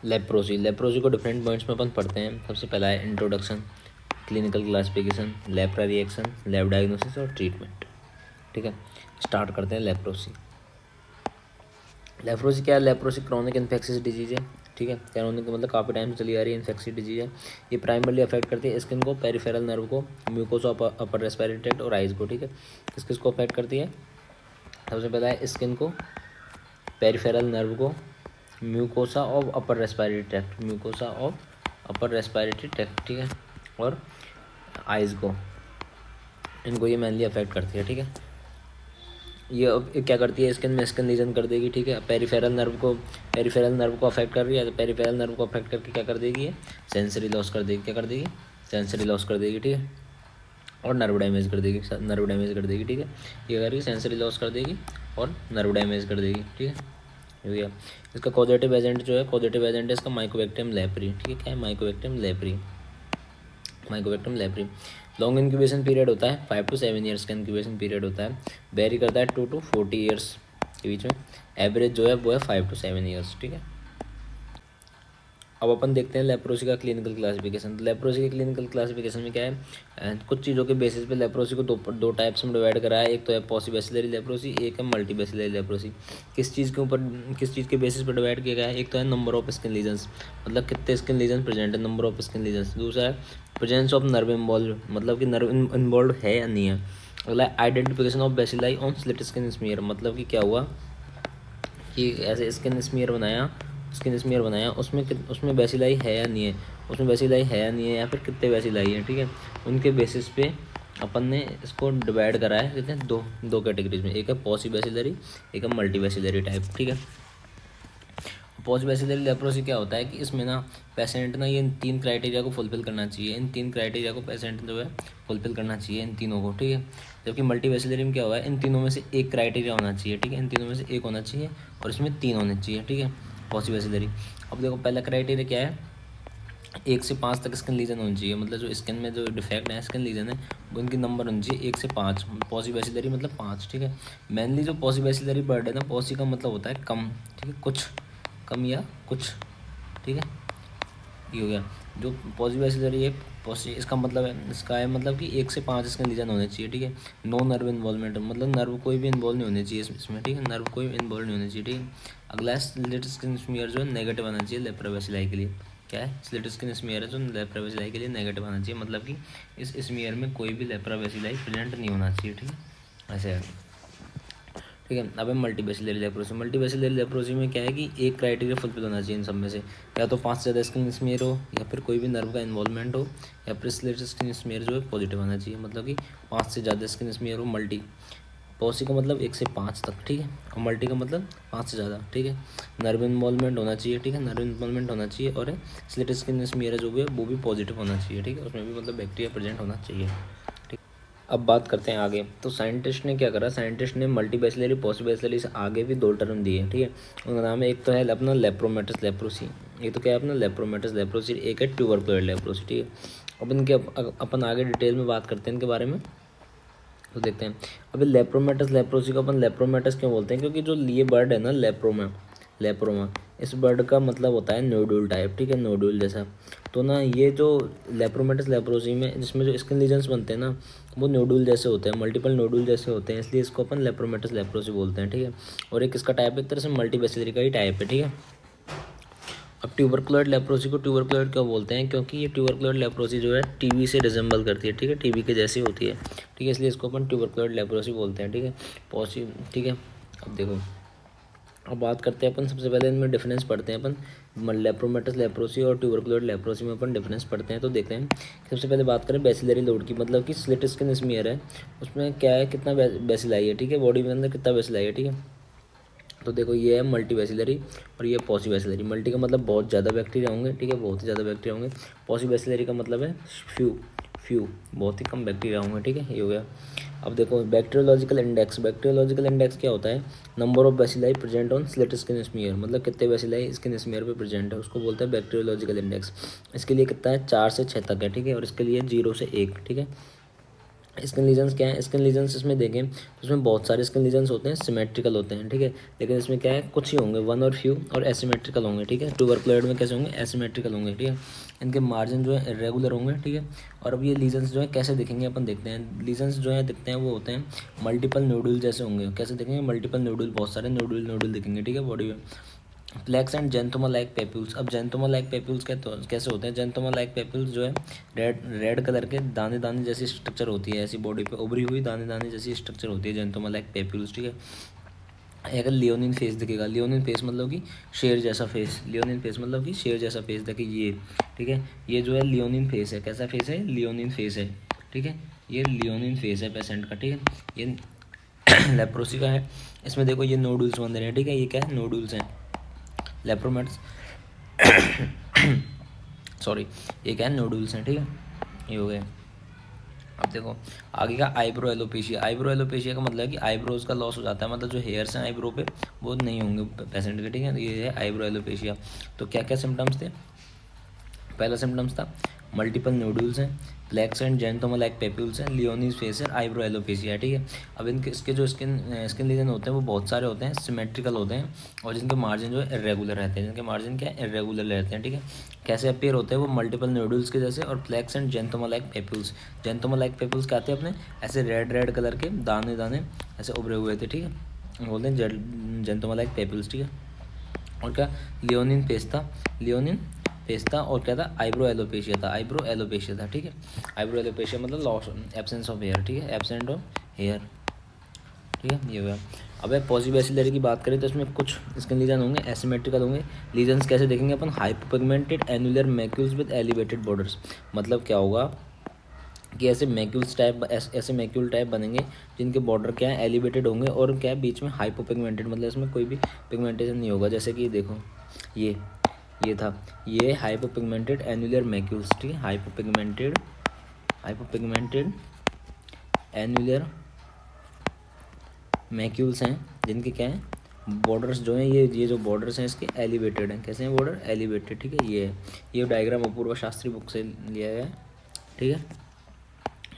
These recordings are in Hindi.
लेप्रोसी, लेप्रोसी को डिफरेंट पॉइंट्स में अपन पढ़ते हैं। सबसे पहला है introduction, clinical classification, lepra reaction, lab diagnosis और ट्रीटमेंट। ठीक है, स्टार्ट करते हैं लेप्रोसी। लेप्रोसी क्या है? लेप्रोसी क्रॉनिक इन्फेक्शियस डिजीज है। ठीक है, क्रॉनिक मतलब काफ़ी टाइम से चली आ रही है इन्फेक्शियस डिजीज है। ये प्राइमरली अफेक्ट करती है स्किन को, पेरिफेरल नर्व को, म्यूकोसा अपर रेस्पिरेटरी ट्रैक्ट और आइज को। ठीक है, किस किस को अफेक्ट करती है? सबसे पहला है स्किन को, पेरिफेरल नर्व को, mucosa of upper respiratory tract, mucosa of upper respiratory tract, ठीक है, और आइज़ को, इनको ये मेनली अफेक्ट करती है। ठीक है, ये अब क्या करती है? स्किन में स्किन लीजन कर देगी। ठीक है, पेरिफेरल नर्व को अफेक्ट कर रही है तो पेरिफेरल नर्व को अफेक्ट करके क्या कर देगी? ये सेंसरी लॉस कर देगी। क्या कर देगी? सेंसरी लॉस कर देगी। ठीक है, और नर्व डैमेज कर देगी, नर्व डैमेज कर देगी। ठीक है, ये करेगी सेंसरी लॉस कर देगी और नर्व डैमेज कर देगी। ठीक है, हो गया। इसका कॉजेटिव एजेंट जो है, कॉजेटिव एजेंट है इसका माइकोबैक्टीरियम लेप्री। ठीक है, क्या है? Mycobacterium leprae, Mycobacterium leprae. Long incubation period होता है, 5 to 7 ईयर्स का इंक्यूबेशन पीरियड होता है। वेरी करता है 2 to 40 ईयर्स के बीच में। एवरेज जो है वो है 5 to 7 ईयर्स। ठीक है, अब अपन देखते हैं लेप्रोसी का क्लिनिकल क्लासिफिकेशन। तो लेप्रोसी के क्लिनिकल क्लासिफिकेशन में क्या है? कुछ चीज़ों के बेसिस पे लेप्रोसी को दो टाइप्स में डिवाइड करा है। एक तो है पॉसिबैसिलरी लेप्रोसी, एक है मल्टीबैसिलरी लेप्रोसी। किस चीज़ के ऊपर, किस चीज़ के बेसिस पर डिवाइड किया गया है? एक तो है नंबर ऑफ स्किन लीजन्स, मतलब कितने स्किन लीजन प्रेजेंट है, नंबर ऑफ स्किन लीजन्स। दूसरा है प्रेजेंस ऑफ नर्व इन्वॉल्व, मतलब कि नर्व इन्वॉल्व है या नहीं है। अगला है identification of bacilli on slit skin smear, मतलब कि क्या हुआ कि ऐसे स्किन स्मीयर बनाया, उसमें बेसिलाई है या नहीं है, उसमें बेसिलाई है या नहीं है, या फिर कितने बेसिलाई है। ठीक है, उनके बेसिस पे अपन ने इसको डिवाइड करा है कितने, दो कैटेगरीज में। एक है पॉसी बेसिलरी, एक है मल्टी बेसिलरी टाइप। ठीक है, पोस्ट बेसिलरी लेप्रोसी क्या होता है कि इसमें ना पेशेंट ना ये 3 क्राइटेरिया को फुलफिल करना चाहिए। इन 3 क्राइटेरिया को पेशेंट जो है फुलफिल करना चाहिए, इन तीनों को। ठीक है, जबकि मल्टी बेसिलरी में क्या हुआ है, इन तीनों में से एक क्राइटेरिया होना चाहिए। ठीक है, इन तीनों में से एक होना चाहिए और इसमें 3 होने चाहिए। ठीक है, पॉसी बेसिलरी। अब देखो पहला क्राइटेरिया क्या है, 1 से 5 तक स्किन लीजन होनी चाहिए, मतलब जो स्किन में जो डिफेक्ट है स्किन लीजन है वो इनकी नंबर होनी चाहिए 1 से 5। पॉसी बेसिलरी मतलब 5। ठीक है, मेनली जो पॉसी बेसिलरी बर्ड है ना, पॉसी का मतलब होता है कम। ठीक है, कुछ कम या कुछ। ठीक है, ये हो गया। जो पॉजिटिव एसिलरी है पॉजिटिव, इसका मतलब है, इसका है मतलब कि 1 से 5 इसके लीजन होने चाहिए। ठीक है, नो नर्व इन्वॉल्वमेंट, मतलब नर्व कोई भी इन्वॉल्व नहीं होने चाहिए इसमें। ठीक है, नर्व कोई इन्वॉल्व नहीं होने चाहिए। ठीक है, अगला है स्लिट स्किन स्मीयर जो है नेगेटिव आना चाहिए लेप्रोबेसिलाई के लिए। क्या है? स्लिट स्किन स्मीयर है जो लेप्रोबेसिलाई के लिए नेगेटिव आना चाहिए, मतलब कि इस स्मीयर में कोई भी लेप्रोबेसिलाई प्रेजेंट नहीं होना चाहिए। ठीक है, ऐसे है। ठीक है, अब है multi bacillary leprosy. Multi bacillary leprosy में क्या है कि एक क्राइटेरिया फुलफिल होना चाहिए इन सब में से, या तो 5 से ज़्यादा स्किन स्मीयर हो, या फिर कोई भी नर्व का इन्वॉल्वमेंट हो, या फिर स्लिट स्किन स्मीयर जो है पॉजिटिव आना चाहिए, मतलब कि 5 से ज़्यादा स्किन स्मीयर हो। मल्टी पॉसी का मतलब 1 से 5 तक। ठीक है, और मल्टी का मतलब 5 से ज़्यादा। ठीक है, नर्व इन्वॉल्वमेंट होना चाहिए। ठीक है, नर्व इन्वॉल्वमेंट होना चाहिए, और स्लिट स्किन स्मीयर जो भी है वो भी पॉजिटिव होना चाहिए। ठीक है, उसमें भी मतलब बैक्टीरिया प्रेजेंट होना चाहिए। अब बात करते हैं आगे। तो साइंटिस्ट ने क्या करा, साइंटिस्ट ने मल्टी बैसिलरी पॉसी बैसिलरी से आगे भी 2 टर्म दिए। ठीक है, उनका नाम है, एक तो है अपना लेप्रोमेटस लेप्रोसी, एक तो क्या है अपना लेप्रोमेटस लेप्रोसी, एक है ट्यूबरकुलोसिस लेप्रोसी। ठीक है, अब इनके अपन आगे डिटेल में बात करते हैं इनके बारे में। तो देखते हैं अभी लेप्रोमेटस लेप्रोसी को अपन लेप्रोमेटस क्यों बोलते हैं, क्योंकि जो ये बर्ड है ना लेप्रोमा, इस बर्ड का मतलब होता है नोडुल टाइप। ठीक है, नोडुल जैसा। तो ना ये जो लेप्रोमेटस लेप्रोसी में जिसमें जो स्किन लीजन्स बनते हैं ना, वो नोडुल जैसे होते हैं, मल्टीपल नोडुल जैसे होते हैं, इसलिए इसको अपन लेप्रोमेटस लेप्रोसी बोलते हैं। ठीक है, और एक इसका टाइप एक तरह से मल्टी बेसिलरी का ही टाइप है। ठीक है, अब ट्यूबरकुलोसिस लेप्रोसी को ट्यूबरकुलोसिस क्यों बोलते हैं, क्योंकि ये ट्यूबरकुलोसिस लेप्रोसी जो है टीबी से रिजेंबल करती है। ठीक है, टीबी के जैसी होती है। ठीक है, इसलिए इसको अपन ट्यूबरकुलोसिस लेप्रोसी बोलते हैं। ठीक है, पॉसी। ठीक है, अब देखो, अब बात करते हैं अपन, सबसे पहले इनमें डिफरेंस पढ़ते हैं अपन, लेप्रोमेटस लेप्रोसी और ट्यूबरकुलोसिस लेप्रोसी में अपन डिफरेंस पढ़ते हैं। तो देखते हैं, सबसे पहले बात करें बेसिलरी लोड की, मतलब कि स्लिट स्किन स्मीयर है, उसमें क्या है, कितना बेसिलाई है। ठीक है, बॉडी में अंदर कितना बेसिलाई है। ठीक है, तो देखो ये है मल्टी बेसिलरी और ये पॉसी बेसिलरी। मल्टी का मतलब बहुत ज़्यादा बैक्टीरिया होंगे। ठीक है, बहुत ही ज़्यादा बैक्टीरिया होंगे। पॉसी बेसिलरी का मतलब है फ्यू फ्यू बहुत ही कम बैक्टीरिया होंगे। ठीक है, ये हो गया। अब देखो बैक्टीरियोलॉजिकल इंडेक्स, बैक्टीरियोलॉजिकल इंडेक्स क्या होता है, number of bacilli present on slit skin smear, मतलब कितने बेसिलाई स्किन स्मीयर पे प्रेजेंट है, उसको बोलते हैं बैक्टीरियोलॉजिकल इंडेक्स। इसके लिए कितना है, 4 से 6 तक है। ठीक है, और इसके लिए 0 से 1। ठीक है, स्किन लीजन्स क्या है, स्किन लीजन्स इसमें देखें तो इसमें बहुत सारे स्किन लीजन्स होते हैं, सिमेट्रिकल होते हैं, ठीक है। लेकिन इसमें क्या है, कुछ ही होंगे, वन और फ्यू, और एसिमेट्रिकल होंगे, ठीक है। ट्यूबरकुलोइड में कैसे होंगे, एसिमेट्रिकल होंगे, ठीक है। इनके मार्जिन जो है इरेगुलर होंगे, ठीक है। और अब ये लीजन्स जो है कैसे दिखेंगे अपन देखते हैं। लीजन्स जो है दिखते हैं वो होते हैं मल्टीपल नोडुल जैसे होंगे। कैसे दिखेंगे, मल्टीपल नोडुल, बहुत सारे नोडुल नोडुल दिखेंगे, ठीक है, बॉडी में। Plaques and xanthoma like papules. अब जेंथोमा लाइक पेप्यूल्स कैसे होते हैं, जेंथोमा लाइक पेप्यूल्स जो है रेड रेड कलर के दाने दाने जैसी स्ट्रक्चर होती है, ऐसी बॉडी पे उभरी हुई दाने दाने जैसी स्ट्रक्चर होती है जेंथोमा लाइक पेप्यूल्स, ठीक है। अगर लियोनिन फेस दिखेगा, लियोनिन फेस मतलब कि शेर जैसा फेस, लियोनिन फेस मतलब कि शेर जैसा फेस, देखिए ये, ठीक है। ये जो है लियोनिन फेस है, कैसा फेस है, लियोनिन फेस है, ठीक है। ये लियोनिन फेस है पेशेंट का, ठीक है। ये लेप्रोसी का है। इसमें देखो ये नोडुल्स बन रहे हैं, ठीक है। ये क्या है, नोडुल्स हैं, लेप्रोमेट्स सॉरी, ये क्या है, नोडुल्स हैं, ठीक है। ये हो गए। अब देखो आगे का आईब्रो एलोपेशिया। आईब्रो एलोपेशिया का मतलब है कि आईब्रोज का लॉस हो जाता है, मतलब जो हेयर्स हैं आईब्रो पे वो नहीं होंगे पेशेंट के, ठीक है। ये है आईब्रो एलोपेशिया। तो क्या क्या सिम्टम्स थे, पहला सिम्टम्स था मल्टीपल नोडुल्स हैं, plex and xanthoma like papules हैं, लियोनीज फेस है, आईब्रो एलोपेशिया, ठीक है। अब इनके इसके जो स्किन लीजन होते हैं वो बहुत सारे होते हैं, सिमेट्रिकल होते हैं, और जिनके मार्जिन जो है इरेगुलर रहते हैं, जिनके मार्जिन क्या है, इरेगुलर रहते हैं, ठीक है। कैसे अपीयर होते हैं वो, मल्टीपल नोडुल्स के जैसे, और plaques and xanthoma like papules. Xanthoma like papules क्या आते हैं अपने, ऐसे रेड रेड कलर के दाने दाने ऐसे उभरे हुए थे, ठीक है, बोलते हैं जेंथोमा लाइक पेप्यूल्स, ठीक है। और क्या, लियोनिन फेस था, लियोनिन फेस था, और क्या था, आईब्रो एलोपेशिया था, आईब्रो एलोपेशिया था, ठीक है। आईब्रो एलोपेशिया मतलब लॉस, एब्सेंस ऑफ हेयर, ठीक है, एब्सेंट ऑफ हेयर, ठीक है, ये हुआ। अब पॉजिबैसिलरी की बात करें तो इसमें कुछ स्किन लीजन होंगे, एसिमेट्रिकल होंगे। लीजन्स कैसे देखेंगे अपन, hypopigmented annular macules with elevated borders. मतलब क्या होगा कि ऐसे मैक्यूल्स टाइप, ऐसे मैक्यूल टाइप बनेंगे जिनके बॉर्डर क्या है, एलिवेटेड होंगे, और क्या है, बीच में हाइपोपिगमेंटेड, मतलब इसमें कोई भी पिगमेंटेशन नहीं होगा। जैसे कि देखो ये था, ये हाइपोपिगमेंटेड एनुलर मैक्यूल्स, ठीक है, हाइपोपिगमेंटेड एनुलर मैक्यूल्स हैं, जिनके क्या है, बॉर्डर्स जो हैं, ये जो बॉर्डर्स हैं इसके एलिवेटेड हैं। कैसे हैं बॉर्डर, एलिवेटेड, ठीक है। ये डायग्राम अपूर्व शास्त्री बुक से लिया गया है, ठीक है,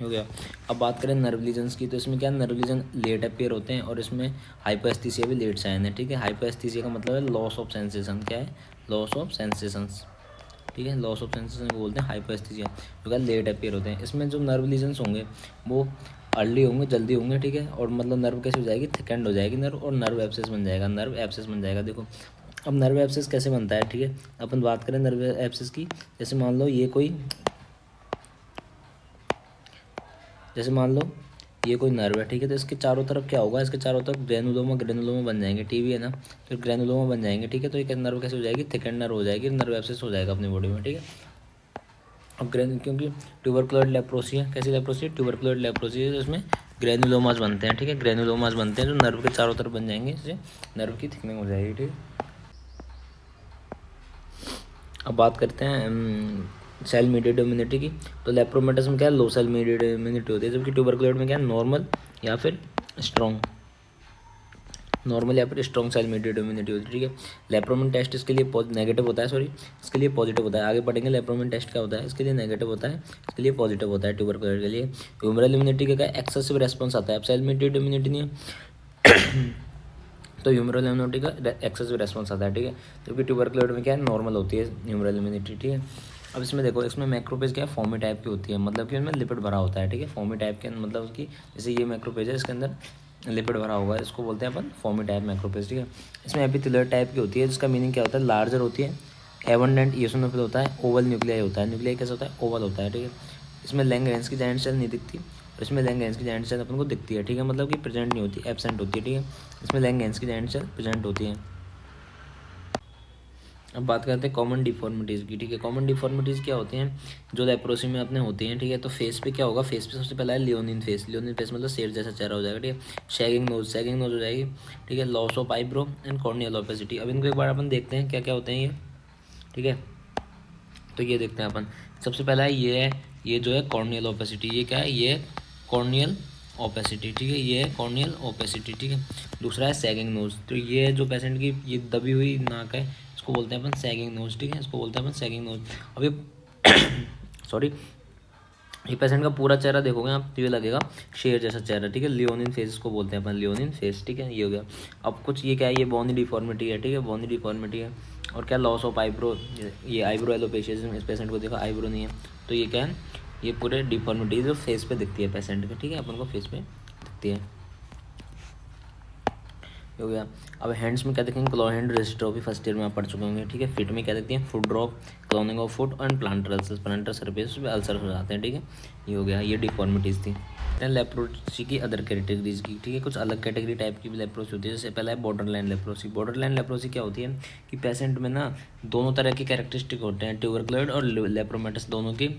हो गया। अब बात करें नर्व लीजन्स की, तो इसमें क्या, नर्व लीजन लेट अपीयर होते हैं, और इसमें हाइपोएस्थीसिया भी लेट साइन है, ठीक है। हाइपोएस्थीसिया का मतलब है लॉस ऑफ सेंसेशन, क्या है, लॉस ऑफ सेंसेशंस, ठीक है, लॉस ऑफ सेंसेशन को बोलते हैं हाइपोएस्थीसिया, जो क्या लेट अपीयर होते हैं। इसमें जो नर्व लीजन्स होंगे वो अर्ली होंगे, जल्दी होंगे, ठीक है। और मतलब नर्व कैसे हो जाएगी, थिकेंड हो जाएगी नर्व, और नर्व एब्सेस बन जाएगा, नर्व एब्सेस बन जाएगा। देखो अब नर्व एब्सेस कैसे बनता है, ठीक है। अपन बात करें नर्व एब्सेस की, जैसे मान लो ये कोई नर्व है, ठीक है। तो इसके चारों तरफ क्या होगा, इसके चारों तरफ ग्रेनुलोमा ग्रेनुलोमा बन जाएंगे, टीवी है ना, तो ग्रेनुलोमा बन जाएंगे, ठीक है। तो ये नर्व कैसे हो जाएगी, थिकेंड नर्व हो जाएगी, नर्व एब्सेस हो जाएगा अपनी बॉडी में, ठीक है। अब क्योंकि ट्यूबरकुलोइड लेप्रोसी है, कैसी लेप्रोसी है, ट्यूबरकुलोइड लेप्रोसी है, तो इसमें ग्रेनुलोमास बनते हैं, ठीक है, ग्रेनुलोमास बनते हैं जो नर्व के चारों तरफ बन जाएंगे, इससे नर्व की थिकनिंग हो जाएगी, ठीक है। अब बात करते हैं सेल मीडिएट इम्यूनिटी की। तो लेप्रोमेटस में क्या है, लो सेल मीडिएट इम्यूनिटी होती है, जबकि ट्यूबरकुलोइड में क्या है, नॉर्मल या फिर स्ट्रॉन्ग, नॉर्मल या फिर स्ट्रॉन्ग सेल मीडिएट इम्यूनिटी होती है, ठीक है। लेप्रोमेन टेस्ट इसके लिए नेगेटिव होता है, सॉरी, इसके लिए पॉजिटिव होता है। आगे पढ़ेंगे लेप्रोमेन टेस्ट क्या होता है, इसके लिए नेगेटिव होता है, इसके लिए पॉजिटिव होता है ट्यूबरकुलोइड के लिए। ह्यूमरल इम्यूनिटी का क्या है, एक्सेसिव रेस्पॉन्स आता है। अब सेल मीडिएट इम्यूनिटी नहीं है तो ह्यूमरल इम्यूनिटी का एक्सेसिव रेस्पॉन्स आता है, ठीक है। जबकि ट्यूबरकुलोइड में क्या है, नॉर्मल होती है ह्यूमरल इम्यूनिटी, ठीक है। अब इसमें देखो, इसमें मैक्रोपेज क्या है, फॉर्मी टाइप की होती है, मतलब कि उसमें लिपिड भरा होता है, ठीक है। फॉर्मी टाइप के मतलब उसकी, जैसे ये मैक्रोपेज है, इसके अंदर लिपिड भरा होगा, इसको बोलते हैं अपन फॉर्मी टाइप मैक्रोपेज, ठीक है। इसमें एपिथेलियल टाइप की होती है, जिसका मीनिंग क्या होता है, लार्जर होती है, एबंडेंट ईओसिनोफिल होता है, ओवल न्यूक्लियाई होता है। न्यूक्लियाई कैसा होता है, ओवल होता है, ठीक है। इसमें लैंगरेंस की जाइंट सेल नहीं दिखती, और इसमें लैंगरेंस की जाइंट सेल अपन को दिखती है, ठीक है, मतलब कि प्रेजेंट नहीं होती, एब्सेंट होती है, ठीक है। इसमें लैंगरेंस की जाइंट सेल प्रेजेंट होती है। अब बात करते हैं कॉमन डिफॉर्मिटीज़ की, ठीक है। कॉमन डिफॉर्मिटीज़ क्या होती हैं, जो लेप्रोसी में अपने होती हैं, ठीक है। तो फेस पे क्या होगा, फेस पे सबसे पहला है लियोनिन फेस, लियोनिन फेस मतलब शेर जैसा चेहरा हो जाएगा, ठीक है। शैगिंग नोज हो जाएगी, ठीक है। Loss of eyebrow and corneal opacity. अब इनको एक बार अपन देखते हैं क्या क्या होते हैं ये, ठीक है। तो ये देखते हैं अपन, सबसे पहला है ये जो है कॉर्नियल ओपेसिटी, ये क्या है, ये कॉर्नियल ओपेसिटी, ठीक है, ये है कॉर्नियल ओपेसिटी, ठीक है। दूसरा है सैगिंग नोज, तो ये जो पेशेंट की ये दबी हुई नाक है, इसको बोलते हैं अपन सैगिंग नोज, ठीक है, इसको बोलते हैं अपन सैगिंग नोज। अब ये सॉरी, ये पेशेंट का पूरा चेहरा देखोगे आप तो ये लगेगा शेर जैसा चेहरा, ठीक है। लियोनिन फेस इसको बोलते हैं अपन, लियोनिन फेस, ठीक है। ये हो गया। अब कुछ ये क्या है, ये बोनी डिफॉर्मिटी है, ठीक है, बोनी डिफॉर्मिटी है। और क्या, लॉस ऑफ आईब्रो, ये आईब्रो एलोपेशिया, इस पेशेंट को देखो आईब्रो नहीं है, तो ये क्या है, ये पूरे डिफॉर्मिटी जो फेस पे दिखती है पेशेंट के, ठीक है, अपन को फेस पे दिखती है। हो गया। अब हैंड्स में क्या देखेंगे, क्लो हैंड रेस्ट्रोफी फर्स्ट ईयर में आप पढ़ चुके होंगे, ठीक है। फिट में क्या देखते हैं, foot drop, cloning of foot and planter ulcers, planter surface पे अल्सर हो जाते हैं, ठीक है। ये हो गया, ये डिफॉर्मिटीज़ थी। लेप्रोसी की अदर कैटेगरीज की, ठीक है, कुछ अलग कैटेगरी टाइप की भी लेप्रोसी होती है। जैसे पहला है border line leprosy. Border line leprosy क्या होती है कि पेशेंट में ना दोनों तरह के कैरेक्टरिस्टिक होते हैं, ट्यूबरकुलोइड और लेप्रोमेटस दोनों के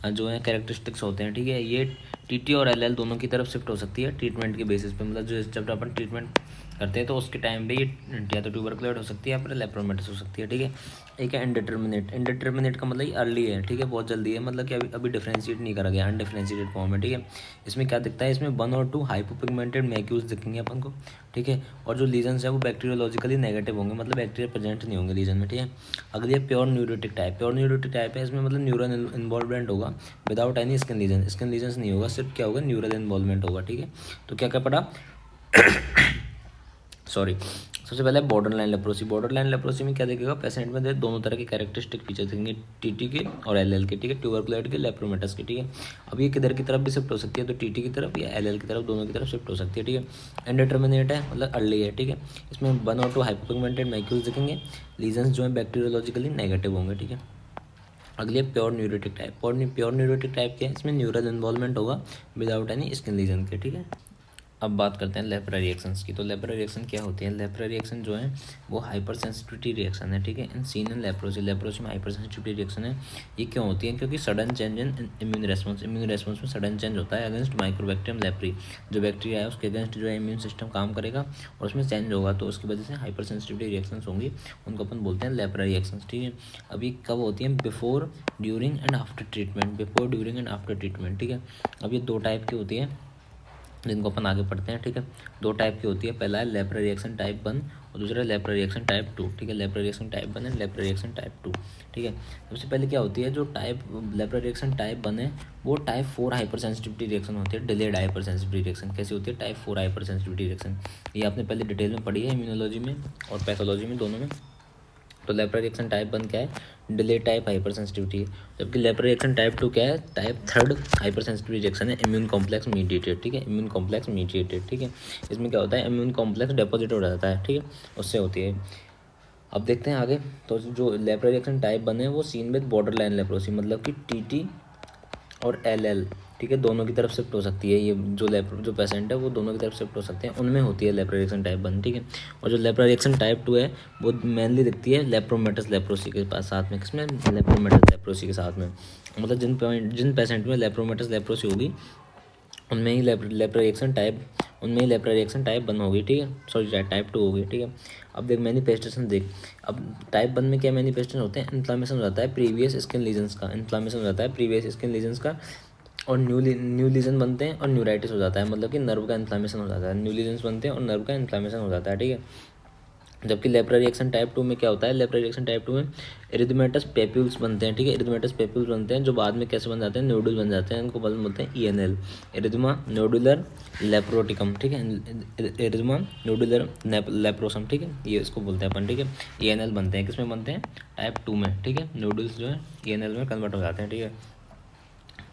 जो है कैरेक्टरिस्टिक्स होते हैं, ठीक है। ये टीटी और एलएल दोनों की तरफ शिफ्ट हो सकती है ट्रीटमेंट के बेसिस पे, मतलब जो जब अपन ट्रीटमेंट करते हैं तो उसके टाइम पे ये या तो ट्यूबरकुलोइड हो सकती है या फिर लेप्रोमेटस हो सकती है, ठीक है। एक है इंडिटर्मिनेट। इंडिटर्मिनेट का मतलब ये अर्ली है, ठीक है, बहुत जल्दी है, मतलब कि अभी अभी डिफ्रेंशिएट नहीं करा गया, अनडिफ्रेंशिएटेड फॉर्म है, ठीक है। इसमें क्या दिखता है, इसमें 1 और 2 हाइपोपिगमेंटेड मैक्यूल्स दिखेंगे अपन को, ठीक है। और जो लीजन्स है वो बैक्टीरियोलॉजिकली नेगेटिव होंगे, मतलब बैक्टीरिया प्रेजेंट नहीं होंगे लीजन में, ठीक है। अगली है pure neuritic type. Pure neuritic type है, इसमें मतलब न्यूरल इन्वॉल्वमेंट होगा without any skin lesion, skin lesions नहीं होगा, सिर्फ क्या होगा, न्यूरल इन्वॉल्वमेंट होगा, ठीक है। तो क्या क्या पढ़ा सॉरी, सबसे पहले border line leprosy. Border line leprosy में क्या देखेगा, पेशेंट में दोनों तरह के कैरेक्टरिस्टिक फीचर देखेंगे, टीटी के और एलएल के, ठीक है, ट्यूबरकुलोइड के, लेप्रोमेटस के, ठीक है। अब ये किधर की तरफ भी शिफ्ट हो सकती है, तो टीटी की तरफ या एलएल की तरफ, दोनों की तरफ शिफ्ट हो सकती है, ठीक है। इंडिटर्मिनेट है, मतलब अर्ली है, ठीक है। इसमें 1 और 2 हाइपोपिगमेंटेड मैक्यूल्स दिखेंगे, लीजन्स जो है बैक्टीरियोलॉजिकली नेगेटिव होंगे, ठीक है। अगली है pure neuritic type. Pure neuritic type क्या है, इसमें न्यूरल इन्वॉल्वमेंट होगा विदाउट एनी स्किन लीजन के, ठीक है। अब बात करते हैं लेप्रा रिएक्शंस की। तो लेप्रा रिएक्शन क्या होती है, लेप्रा रिएक्शन जो है वो हाइपर सेंसिटिविटी रिएक्शन है, ठीक है। इन सीन इन लेप्रोसी, लेप्रोसी में हाइपर सेंसिटिविटी रिएक्शन है। ये क्यों होती है, क्योंकि sudden change in immune response, immune response में सडन चेंज होता है अगेंस्ट माइक्रोबैक्टीरियम लेप्री। जो बैक्टीरिया है उसके अगेंस्ट जो है इम्यून सिस्टम काम करेगा और उसमें चेंज होगा, तो उसकी वजह से हाइपर सेंसिटिविटी रिएक्शंस होंगी, उनको अपन बोलते हैं लेप्रा रिएक्शंस, ठीक है। अब ये कब होती है, before, during and after treatment, before, during and after treatment, ठीक है। अब ये 2 टाइप की होती है जिनको अपन आगे पढ़ते हैं, ठीक है। 2 टाइप की होती है, पहला है लेप्रा रिएक्शन टाइप 1 और दूसरा लेप्रा रिएक्शन टाइप 2, ठीक है। Lepra reaction type 1 and lepra reaction type 2, ठीक है। सबसे पहले क्या होती है, जो लेप्रा रिएक्शन टाइप 1 है वो टाइप 4 हाइपर सेंसिटिविटी रिएक्शन होती है, डिलेड हाइपर सेंसिटिविटी रिएक्शन। कैसी होती है, टाइप 4 हाइपर सेंसिटिविटी रिएक्शन। ये आपने पहले डिटेल में पढ़ी है इम्यूनोलॉजी में और पैथोलॉजी में, दोनों में। तो लेप्रा रिएक्शन टाइप 1 क्या है, डिलेड टाइप हाइपर सेंसिटिविटी है। जबकि लेप्रा रिएक्शन टाइप 2 क्या है, टाइप 3 हाइपर सेंसिटिविटी रिएक्शन है, इम्यून कॉम्प्लेक्स मीडिएटेड, ठीक है, इम्यून कॉम्प्लेक्स मीडिएटेड, ठीक है। इसमें क्या होता है, इम्यून कॉम्प्लेक्स डिपॉजिट हो जाता है, ठीक है, उससे होती है। अब देखते हैं आगे। तो जो लेप्रा रिएक्शन टाइप 1 है वो seen with borderline leprosy, मतलब कि टीटी और एलएल, ठीक है, दोनों की तरफ शिफ्ट हो सकती है। ये जो पेशेंट है वो दोनों की तरफ शिफ्ट हो सकते हैं, उनमें होती है लेप्रा रिएक्शन टाइप 1, ठीक है। और जो लेप्रा रिएक्शन टाइप 2 है वो मेनली दिखती है लेप्रोमेटस लेप्रोसी के पास साथ में, किसमें, लेप्रोमेटस लेप्रोसी के साथ में। मतलब जिन पेशेंट में लेप्रोमेटस लेप्रोसी होगी उनमें ही लेप्रा रिएक्शन टाइप 1 होगी, ठीक है, सॉरी टाइप 2 होगी, ठीक है। अब देख मैनिफेस्टेशन देख, अब टाइप 1 में क्या मैनिफेस्टेशन होते हैं, इन्फ्लामेशन हो जाता है प्रीवियस स्किन लीजन्स का, इन्फ्लामेशन हो जाता है प्रीवियस स्किन लीजन्स का, और न्यू लीजन बनते हैं और न्यूराइटिस हो जाता है, मतलब कि नर्व का इन्फ्लामेशन हो जाता है, न्यू लीजन्स बनते हैं और नर्व का इन्फ्लामेशन हो जाता है, ठीक है। जबकि लेप्रा रिएक्शन टाइप 2 में क्या होता है, लेप्रा रिएक्शन टाइप 2 में इरिथमेटस पेप्यूल्स बनते हैं, ठीक है, इरिथमेटस पेप्यूल्स बनते हैं जो बाद में कैसे बन जाते हैं, नोडुल बन जाते हैं, उनको बोलते हैं ईएनएल, इरिथमा नोडुलर लेप्रोटिकम, ठीक है, इरिथमा नोडुलर लेप्रोसम, ठीक है, ये इसको बोलते हैं अपन, ठीक है। ईएनएल बनते हैं, किसमें बनते हैं, टाइप 2 में, ठीक है, नोडुल्स जो है ईएनएल में कन्वर्ट हो जाते हैं, ठीक है।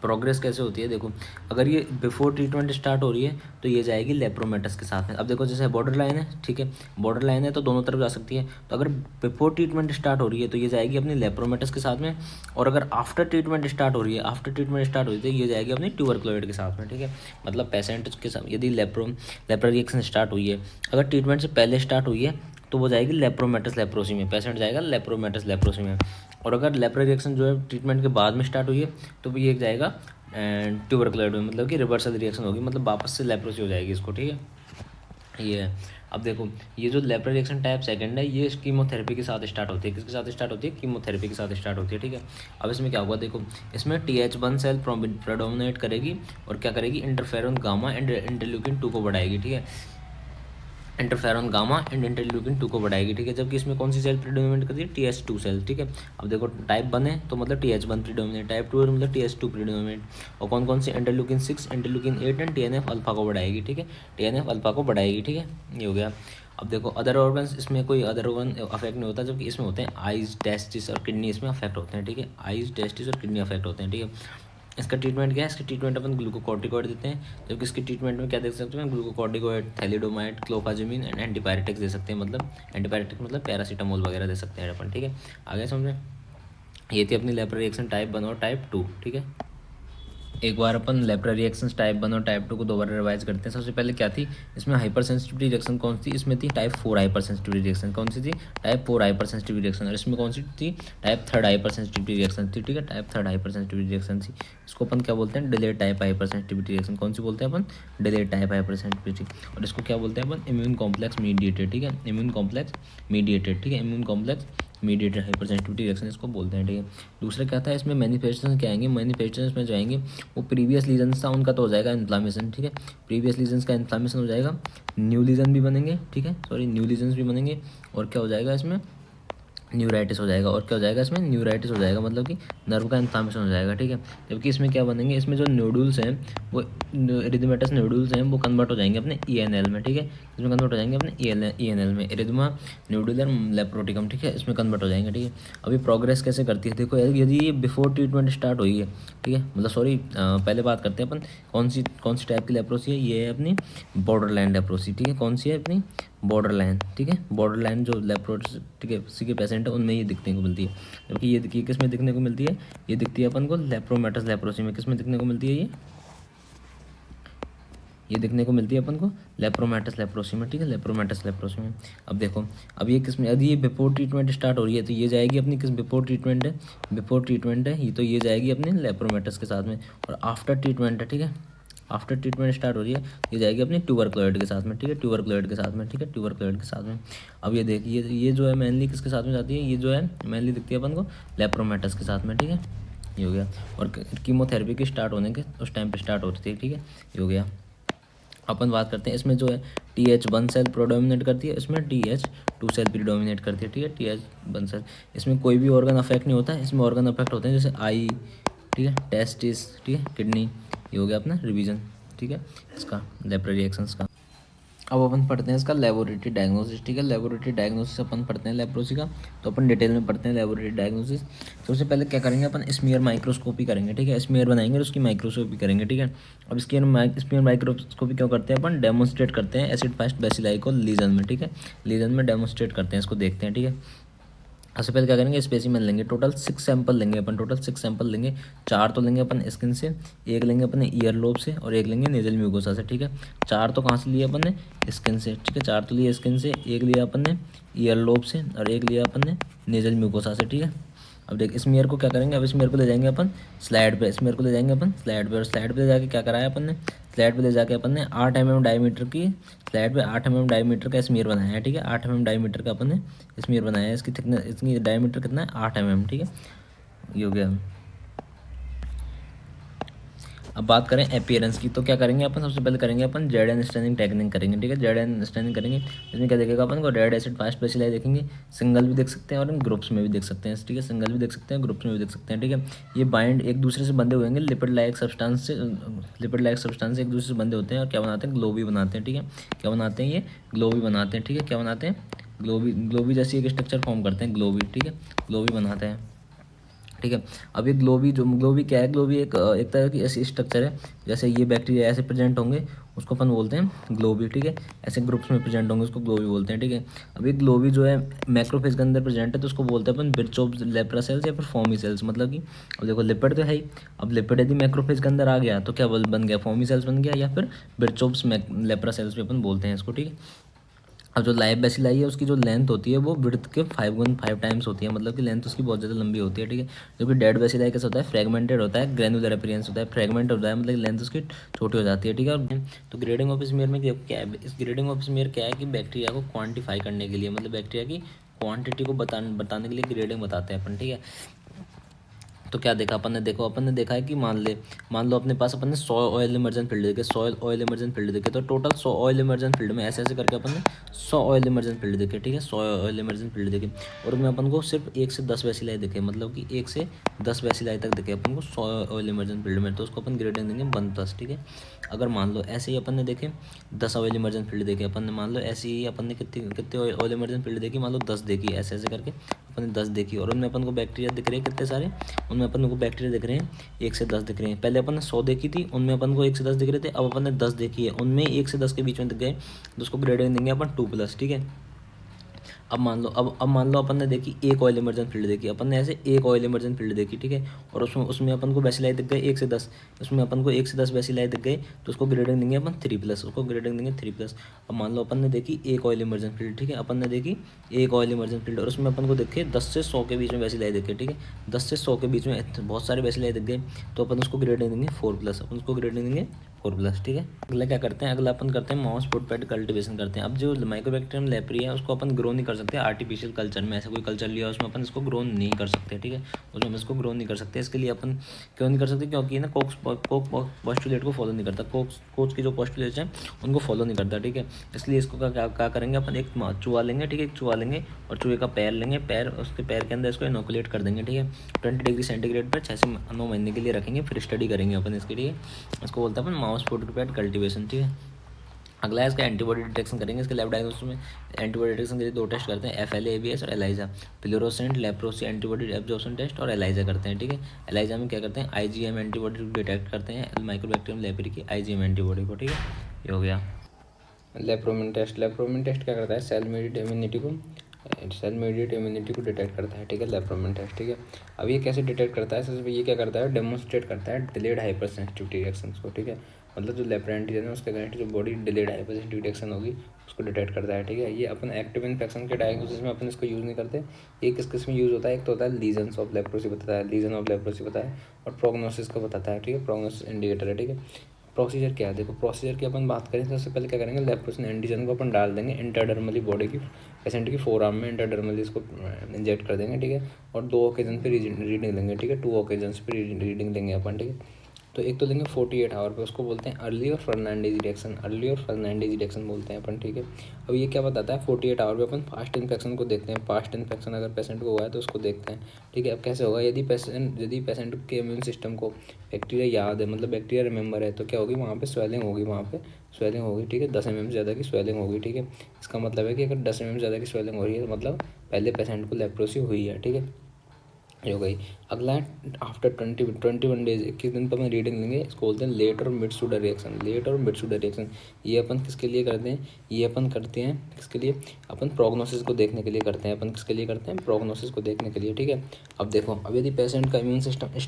प्रोग्रेस कैसे होती है, देखो, अगर ये बिफोर ट्रीटमेंट स्टार्ट हो रही है तो ये जाएगी लेप्रोमेटस के साथ में। अब देखो जैसे बॉर्डर लाइन है, ठीक है, बॉर्डर लाइन है तो दोनों तरफ जा सकती है, तो अगर बिफोर ट्रीटमेंट स्टार्ट हो रही है तो ये जाएगी अपनी लेप्रोमेटस के साथ में, और अगर आफ्टर ट्रीटमेंट स्टार्ट हो रही है, आफ्टर ट्रीटमेंट स्टार्ट हो रही है तो ये जाएगी अपनी ट्यूबरकुलोइड के साथ में, ठीक है। मतलब पेशेंट के साथ यदि लेप्रा रिएक्शन स्टार्ट हुई है, अगर ट्रीटमेंट से पहले स्टार्ट हुई है तो वो जाएगी लेप्रोमेटस लेप्रोसी में, पेशेंट जाएगा लेप्रोमेटस लेप्रोसी में। और अगर लेप्रा रिएक्शन जो है ट्रीटमेंट के बाद में स्टार्ट हुई है तो ये जाएगा एंड ट्यूबरकुलोइड में, मतलब कि रिवर्सल रिएक्शन होगी, मतलब वापस से लेप्रोसी हो जाएगी इसको, ठीक है, ये है। अब देखो ये जो लेप्रा रिएक्शन टाइप 2 है ये कीमोथेरेपी के साथ स्टार्ट होती है, किसके साथ स्टार्ट होती है, कीमोथेरेपी के साथ स्टार्ट होती है, ठीक है। अब इसमें क्या होगा, देखो इसमें TH1 सेल प्रोडोमिनेट करेगी और क्या करेगी, इंटरफेरॉन गामा एंड इंटरल्यूकिन 2 को बढ़ाएगी, ठीक है। इंटरफेरॉन गामा एंड इंटरल्यूकिन 2 को बढ़ाएगी, ठीक है। जबकि इसमें कौन सी सेल प्रीडोमिनेट करती है, TH2 सेल, ठीक है। अब देखो टाइप 1 है तो मतलब TH1 प्रीडोमिनेट, टाइप 2 है तो मतलब TH2 प्रीडोमिनेट। और कौन कौन सी, interleukin 6, interleukin 8 and TNF alpha को बढ़ाएगी, ठीक है। TNF अल्फा को बढ़ाएगी, ठीक है। ये हो गया। अब देखो अदर ऑर्गन्स, इसमें कोई अदर ऑर्गन अफेक्ट नहीं होता, जबकि इसमें होते हैं आइज, टेस्टिस और किडनी इसमें अफेक्ट होते हैं, ठीक है। आइज, टेस्टिस और किडनी अफेक्ट होते हैं, ठीक है। इसका ट्रीटमेंट क्या है, इसका ट्रीटमेंट अपन ग्लूकोकॉर्टिकॉइड देते हैं, जबकि इसकी ट्रीटमेंट में क्या दे सकते हैं, glucocorticoid, thalidomide, clofazimine and antipyretics दे सकते हैं, मतलब एंटीपायरेटिक मतलब पैरासीटामोल वगैरह दे सकते हैं अपन, ठीक है। आगे समझे। ये थी अपनी लेपर रिएक्शन टाइप 1 और टाइप 2, ठीक है। एक बार अपन लेप्रा रिएक्शंस टाइप 1 और टाइप 2 को दोबारा रिवाइज करते हैं। सबसे पहले क्या थी, इसमें हाइपर सेंसिटिविटी रिएक्शन कौन सी थी, इसमें थी टाइप 4 हाइपर सेंसिटिविटी रिएक्शन, कौन सी थी, टाइप 4 हाइपर सेंसिटिविटी रिएक्शन। और इसमें कौन सी थी, टाइप 3 हाइपर सेंसिटिविटी रिएक्शन थी, ठीक है। टाइप 3 हाइपर सेंसिटिविटी रिएक्शन थी। इसको अपन क्या बोलते हैं, delayed type hyper sensitivity reaction. कौन सी बोलते हैं अपन, डिलेड टाइप हाइपर सेंसिटिविटी। और इसको क्या बोलते हैं अपन, इम्यून कॉम्प्लेक्स मीडिएटेड, ठीक है। इम्यून कॉम्प्लेक्स मीडिएटेड, ठीक है। Immune complex mediated hyper sensitivity reaction इसको बोलते हैं, ठीक है। दूसरा क्या था, इसमें मैनिफेस्टेशन क्या आएंगे, मैनिफेस्टेशन में जो आएंगे वो प्रीवियस लीजन था उनका तो हो जाएगा इन्फ्लामेशन, ठीक है। प्रीवियस लीजन्स का इन्फ्लामेशन हो जाएगा, न्यू लीजन भी बनेंगे, ठीक है, सॉरी न्यू लीजन्स भी बनेंगे। और क्या हो जाएगा इसमें, न्यूराइटिस हो जाएगा। और क्या हो जाएगा इसमें, न्यूराइटिस हो जाएगा, मतलब कि नर्व का इन्फ्लामेशन हो जाएगा, ठीक है। जबकि इसमें क्या बनेंगे, इसमें जो नोडुल्स हैं वो इरिथमेटस नोडुल्स हैं वो कन्वर्ट हो जाएंगे अपने ENL में, ठीक है। इसमें कन्वर्ट हो जाएंगे अपने ENL में, इरिथमा नोडुलर लेप्रोटिकम, ठीक है, इसमें कन्वर्ट हो जाएंगे, ठीक है। अभी प्रोग्रेस कैसे करती है, देखो यदि ये बिफोर ट्रीटमेंट स्टार्ट हुई है, ठीक है, मतलब सॉरी पहले बात करते हैं अपन कौन सी टाइप की लेप्रोसी है। ये है अपनी बॉर्डर लाइन लेप्रोसी, ठीक है। कौन सी है, अपनी बॉर्डर लाइन, ठीक है। बॉर्डर लाइन जो लेप्रोसी, ठीक है, किसी के पेशेंट है उनमें ये दिखने को मिलती है। जबकि ये देखिए किस में दिखने को मिलती है, ये दिखती है अपन को लेप्रोमेटस लेप्रोसी में। किस में दिखने को मिलती है ये दिखने को मिलती है अपन को लेप्रोमेटस लेप्रोसी में, ठीक है, लेप्रोमेटस लेप्रोसी में। अब देखो अब ये किस में, यदि ये बिफोर ट्रीटमेंट स्टार्ट हो रही है तो ये जाएगी अपनी किस, बिफोर ट्रीटमेंट है, बिफोर ट्रीटमेंट है ये, तो ये जाएगी अपने लेप्रोमेटस के साथ में। और आफ्टर ट्रीटमेंट है, ठीक है, आफ्टर ट्रीटमेंट स्टार्ट हो रही है ये जाएगी अपनी ट्यूबरक्लोइड के साथ में, ठीक है, ट्यूबरक्लोइड के साथ में, ठीक है, ट्यूबरक्लोइड के साथ में। अब ये देखिए ये जो है मेनली किसके साथ में जाती है, ये जो है मेनली दिखती है अपन को लेप्रोमेटस के साथ में, ठीक है, ये हो गया। और कीमोथेरेपी के स्टार्ट होने के उस टाइम पे स्टार्ट होती थी, ठीक है, ये हो गया। अपन बात करते हैं इसमें जो है TH1 सेल प्रोडोमिनेट करती है, इसमें TH2 सेल प्रीडोमिनेट करती है, ठीक है, TH1 सेल। इसमें कोई भी ऑर्गन अफेक्ट नहीं होता है, इसमें ऑर्गन अफेक्ट होते हैं जैसे आई, ठीक है, टेस्टिस, ठीक है, किडनी। ये हो गया अपना रिवीजन, ठीक है, इसका लेप्रा रिएक्शंस का। अब अपन पढ़ते हैं इसका लेबोरेटरी डायग्नोसिस, ठीक है। लेबोरेटरी डायग्नोसिस अपन पढ़ते हैं लेप्रोसी का, तो अपन डिटेल में पढ़ते हैं लेबोरेटरी डायग्नोसिस। सबसे पहले क्या करेंगे अपन, स्मीयर माइक्रोस्कोपी करेंगे, ठीक है, स्मीयर बनाएंगे और उसकी माइक्रोस्कोपी करेंगे, ठीक है। अब इसकी स्मीयर माइक्रोस्कोपी क्यों करते हैं अपन, डेमोन्स्ट्रेट करते हैं एसिड फास्ट बेसिलाई को लीजन में, ठीक है, लीजन में डेमोन्स्ट्रेट करते हैं, इसको देखते हैं, ठीक है। सबसे पहले क्या करेंगे, स्पेसिमेन लेंगे, टोटल 6 सैंपल लेंगे अपन, टोटल 6 सैंपल लेंगे। 4 तो लेंगे अपन स्किन से, एक लेंगे अपने ईयर लोब से और एक लेंगे नेजल म्यूकोसा से, ठीक है। 4 तो कहाँ से लिए अपन ने, स्किन से, ठीक है, 4 तो लिए स्किन से, एक लिया अपन ने ईयर लोब से और एक लिया अपन ने नेजल म्यूकोसा से, ठीक है। अब देख स्मीयर को क्या करेंगे, अब स्मीयर को ले जाएंगे अपन स्लाइड पे, स्मीयर को ले जाएंगे अपन स्लाइड पे, और स्लाइड पे ले जाके क्या कराया अपन ने, स्लाइड पे ले जाके अपन ने 8 mm डायमीटर की, स्लाइड पे 8 mm डायमीटर का स्मीयर बनाया है, ठीक है, 8 mm डायमीटर का अपन ने स्मीयर बनाया है। इसकी थिकनेस, इसकी डायमीटर कितना है, 8 mm, ठीक है, ये हो गया। अब बात करें अपीयरेंस की, तो क्या करेंगे अपन, सबसे पहले करेंगे अपन जेड स्टैनिंग टेक्निक करेंगे, ठीक है, जेड स्टैनिंग करेंगे। इसमें क्या देखेगा अपन को, रेड एसिड फास्ट बेसिलाई देखेंगे, सिंगल भी देख सकते हैं और इन ग्रुप्स में भी देख सकते हैं, ठीक है, सिंगल भी देख सकते हैं, ग्रुप्स में भी देख सकते हैं, ठीक है। ये बाइंड एक दूसरे से बंधे हुए हैं लिपिड लाइक सब्सटेंस से, लिपिड लाइक सब्सटेंस से एक दूसरे से बंधे होते हैं और क्या बनाते हैं, ग्लोबी बनाते हैं, ठीक है, क्या बनाते हैं, ये ग्लोबी बनाते हैं, ठीक है, क्या बनाते हैं, ग्लोबी जैसी एक स्ट्रक्चर फॉर्म करते हैं, ग्लोबी, ठीक है, ग्लोबी बनाते हैं, ठीक है। अब ये ग्लोबी क्या है, ग्लोबी एक तरह की ऐसी स्ट्रक्चर है, जैसे ये बैक्टीरिया ऐसे प्रेजेंट होंगे उसको अपन बोलते हैं ग्लोबी, ठीक है, ऐसे ग्रुप्स में प्रेजेंट होंगे उसको ग्लोबी बोलते हैं, ठीक है। अब ये ग्लोबी जो है मैक्रोफेज के अंदर प्रेजेंट है तो उसको बोलते हैं अपन बिरचोप लेप्रा सेल्स या फिर फॉमी सेल्स, मतलब कि अब देखो लिपिड तो है ही, अब लिपिड यदि मैक्रोफेज के अंदर आ गया तो क्या बन गया, फॉमी सेल्स बन गया या फिर बिरचोप्स लेप्रा सेल्स भी अपन बोलते हैं इसको, ठीक है। अब जो लाइव बेसिलाई है उसकी जो लेंथ होती है वो विड्थ के 5 टाइम्स होती है, मतलब कि लेंथ उसकी बहुत ज़्यादा लंबी होती है, ठीक है। जबकि डेड बेसिलाई कैसा होता है, फ्रेगमेंटेड होता है, ग्रेनुलर अपीयरेंस होता है, फ्रेगमेंट होता है, मतलब लेंथ उसकी छोटी हो जाती है, ठीक है। और तो ग्रेडिंग ऑफ स्मीयर में क्या है, इस ग्रेडिंग ऑफ स्मीयर क्या है कि बैक्टीरिया को क्वान्टिफाई करने के लिए, मतलब बैक्टीरिया की क्वान्टिटी को बताने के लिए ग्रेडिंग बताते हैं अपन, ठीक है। तो क्या देखा अपन ने, देखो अपन ने देखा है कि मान लो अपने पास अपन ने 100 ऑयल इमर्जन फील्ड देखे, 100 ऑयल इमर्जन फील्ड देखे, तो टोटल 100 ऑयल इमर्जन फील्ड में ऐसे ऐसे करके अपन ने 100 ऑयल इमर्जन फील्ड देखे, ठीक है, 100 ऑयल इमर्जन फील्ड देखे, और उनमें अपन को सिर्फ 1 से 10 वैसिलाई देखे, मतलब कि 1 से 10 वैसिलाई तक देखे अपन को 100 ऑयल इमर्जन फील्ड में, तो उसको अपन ग्रेडिंग देंगे 1+, ठीक है। अगर मान लो ऐसे ही अपन ने देखे 10 ऑयल इमर्जन फील्ड देखे अपन ने, मान लो ऐसे ही अपन ने कितने कितने ऑयल इमर्जन फील्ड देखी, मान लो 10 देखी, ऐसे ऐसे करके अपन ने 10 देखी, और उनमें अपन को बैक्टीरिया दिख रहे हैं कितने सारे, उनमें अपन को बैक्टीरिया दिख रहे हैं 1 से 10 दिख रहे हैं। पहले अपन ने 100 देखी थी, उनमें अपन को 1 से 10 दिख रहे थे, अब अपन ने 10 देखी है, उनमें 1 से 10 के बीच में दिख गए, तो उसको ग्रेडिंग देंगे अपन 2+, ठीक है। अब मान लो अपन ने देखी एक ऑयल इमर्जन फील्ड देखी, अपन ने ऐसे एक ऑयल इमर्जन फील्ड देखी, ठीक है, और उसमें अपन को बेसिलाई दिख गए 1 से 10, उसमें अपन को 1 से 10 बेसिलाई दिख गए, तो उसको ग्रेडिंग देंगे अपन 3+, उसको ग्रेडिंग देंगे 3+। अब मान लो अपन ने देखी एक ऑयल इमर्जन फील्ड, ठीक है, अपन ने देखी एक ऑयल इमर्जन फील्ड, और उसमें अपन को देखे 10 से 100 के बीच में बेसिलाई दिखे, ठीक है, 10 से 100 के बीच में बहुत सारे बेसिलाई दिख गए, तो अपन उसको ग्रेडिंग देंगे 4+, अपन उसको ग्रेडिंग देंगे 4+, ठीक है। अगला क्या करते हैं, अगला अपन करते हैं माउस फुट पैड कल्टिवेशन करते हैं। अब जो माइक्रोबैक्टीरियम लेप्री है उसको अपन ग्रो नहीं कर सकते आर्टिफिशियल कल्चर में, ऐसा कोई कल्चर लिया उसमें अपन इसको ग्रो नहीं कर सकते, ठीक है, उसमें हम इसको ग्रो नहीं कर सकते। इसके लिए अपन क्यों नहीं कर सकते, क्योंकि ना कोक पोस्टुलेट को फॉलो नहीं करता, कोच की जो पोस्टुलेट है उनको फॉलो नहीं करता, ठीक है। इसलिए इसको क्या करेंगे अपन, एक चूहा लेंगे, ठीक है, एक चूहा लेंगे और चूहे का पैर लेंगे, पैर उसके पैर के अंदर इसको इनोकुलेट कर देंगे, ठीक है, 20 डिग्री सेंटीग्रेड पर 6 से 9 महीने के लिए रखेंगे, फिर स्टडी करेंगे अपन इसके लिए। इसको बोलते हैं अपन माउस फुट पैड कल्टिवेशन, ठीक है। अगला है इसका एंटीबॉडी डिटेक्शन करेंगे। इसके लैब डायग्नोसिस में एंटीबॉडी डिटेक्शन के लिए 2 टेस्ट करते हैं, FLA ABS और ELISA, fluorescent leprosy antibody absorption test और एलाइजा करते हैं, ठीक है। एलाइजा में क्या करते हैं, IgM एंटीबॉडी डिटेक्ट करते हैं माइक्रोबैक्टीरियम लेप्री की IgM एंटीबॉडी को, ठीक है, ये हो गया। लेप्रोमिन टेस्ट क्या करता है, सेल मीडिएट इम्यूनिटी को डिटेक्ट करता है, ठीक है, लेप्रोमिन टेस्ट, ठीक है। अब ये कैसे डिटेक्ट करता है, सबसे ये क्या करता है, डेमोन्स्ट्रेट करता है डिलेड हाइपर सेंसिटिविटी रिएक्शंस को, ठीक है, मतलब जो लेप्रा एंटीजन है उसके अगेंस्ट जो body delayed hyper sensitivity reaction होगी उसको डिटेक्ट करता है, ठीक है। ये अपन एक्टिव इन्फेक्शन के डायग्नोसिस में अपन इसको यूज़ नहीं करते। ये किस किस में यूज़ होता है, एक तो होता है लीजन्स ऑफ लेप्रोसी बताता है, लीजन ऑफ लेप्रोसी बताता है, और प्रोग्नोसिस को बताता है, ठीक है, प्रोग्नोसिस इंडिकेटर है, ठीक है। प्रोसीजर क्या है, देखो प्रोसीजर की अपन बात करें तो सबसे पहले क्या करेंगे, लेप्रोसिन एंटीजन को अपन डाल देंगे इंटरडर्मली बॉडी की पेशेंट की फोरआर्म में, इंटरडर्मली इसको इंजेक्ट कर देंगे, ठीक है, और 2 ओकेजन पे रीडिंग लेंगे, ठीक है, 2 ओकेजन पे रीडिंग लेंगे अपन, ठीक है। तो एक तो लेंगे 48 आवर पे, उसको बोलते हैं अर्ली और फर्नांडीज रिएक्शन बोलते हैं अपन, ठीक है। अब ये क्या बताता है, 48 आवर पे अपन फास्ट इन्फेक्शन को देखते हैं, फास्ट इन्फेक्शन अगर पेशेंट को हुआ है तो उसको देखते हैं, ठीक है। अब कैसे होगा, यदि पेशेंट के इम्यून सिस्टम को बैक्टीरिया याद है, मतलब बैक्टीरिया रिमेंबर है, तो क्या होगी, वहाँ पे स्वेलिंग होगी, ठीक है, 10 mm से ज़्यादा की स्वेलिंग होगी, ठीक है। इसका मतलब है कि अगर 10 mm से ज़्यादा की स्वेलिंग हो रही है तो मतलब पहले पेशेंट को लेप्रोसी हुई है, ठीक है, ये हो गई। अगला है आफ्टर 21 डेज, 21 दिन पर अपन रीडिंग लेंगे, इसको बोलते हैं लेट और मिड शूडर रिएक्शन। ये अपन किसके लिए करते हैं, ये अपन करते हैं किसके लिए, अपन प्रोग्नोसिस को देखने के लिए करते हैं, अपन किसके लिए करते हैं, प्रोग्नोसिस को देखने के लिए, ठीक है। अब देखो, अब यदि पेशेंट का इम्यून सिस्टम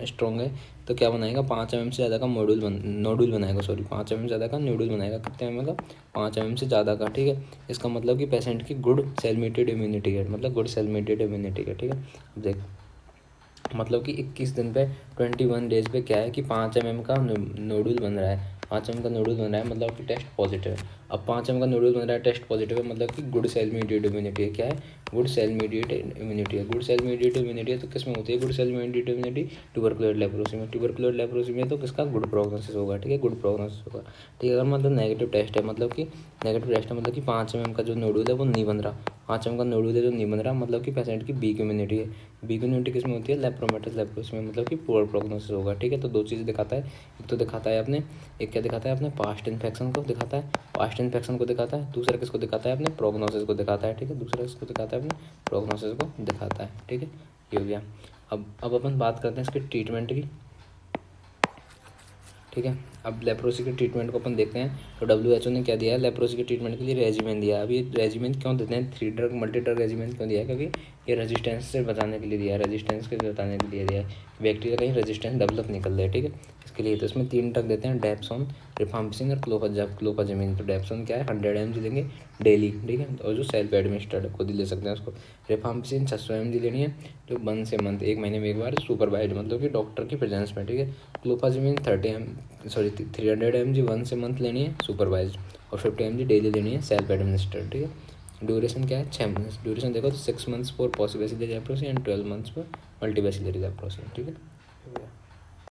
स्ट्रॉन्ग है, तो क्या बनाएगा, 5 mm से ज़्यादा का नोडुल बनाएगा, 5 mm से ज़्यादा का नोडुल बनाएगा, कितने mm का, 5 mm से ज़्यादा का, ठीक है। इसका मतलब कि पेशेंट की गुड सेल मीडिएटेड इम्यूनिटी है, ठीक है। अब देख, मतलब कि 21 दिन पे 21 डेज पे क्या है कि 5 mm का नोडुल बन रहा है, 5 mm का नोडुल बन रहा है, मतलब कि टेस्ट पॉजिटिव है। अब 5 mm का नोडुल बन रहा है, टेस्ट पॉजिटिव है, मतलब कि गुड सेल मीडिएटेड इम्यूनिटी है, क्या है, गुड सेल मीडिएटेड इम्यूनिटी है। तो किस में होती है good cell mediated immunity, tuberculosis leprosy में तो किसका गुड प्रोग्नोसिस होगा, ठीक है, ठीक है। अगर मतलब नेगेटिव टेस्ट है, मतलब कि 5 mm का जो नोडुल है वो नहीं बन रहा, 5 mm का नोडुल है जो नहीं बन रहा, मतलब कि पेशेंट की वीक इम्यूनिटी है, वीक इम्यूनिटी किस में होती है, लेप्रोमेटस लेप्रोसी में, मतलब कि पुअर प्रोग्नोसिस होगा, ठीक है। तो 2 चीज़ दिखाता है, एक तो दिखाता है अपने, एक क्या दिखाता है अपने पास्ट इन्फेक्शन को दिखाता है, दूसरा किसको दिखाता है, अपने प्रोग्नोसिस को दिखाता है, ठीक है, ठीक है, ये हो गया। अब अपन बात करते हैं इसके ट्रीटमेंट की, ठीक है। अब लेप्रोसी के ट्रीटमेंट को अपन देखते हैं, तो WHO ने क्या दिया है, लेप्रोसी के ट्रीटमेंट के लिए रेजिमेन दिया है। अब ये रेजिमेन क्यों देते हैं, 3 ड्रग मल्टी ड्रग रेजिमेन क्यों दिया है, क्योंकि ये रेजिस्टेंस से बचाने के लिए दिया है, बैक्टीरिया कहीं रेजिस्टेंस डेवलप नहीं कर रहा है, ठीक है, इसके लिए। तो इसमें 3 ड्रग देते हैं, डेप्सोन, रिफाम्पिसिन और क्लोफाजेमिन। तो डेप्सोन क्या है, 100 mg लेंगे डेली, ठीक है, और जो सेल्फ एडमिनिस्टर्ड खुद ही ले सकते हैं उसको। रिफाम्पिसिन 600 mg लेनी है, जो 1 से मंथ, 1 महीने में एक बार सुपरवाइज, मतलब कि डॉक्टर की प्रेजेंस में, ठीक है। क्लोफाजेमिन 300 mg 1 से मंथ लेनी है सुपरवाइज, और 50 mg डेली लेनी है सेल्फ एडमिनिस्टर्ड, ठीक है। ड्यूरेशन क्या है, 6 मंथ्स। ड्यूरेशन देखो तो 6 months for possible leprosy and 12 months for multiple leprosy, ठीक है।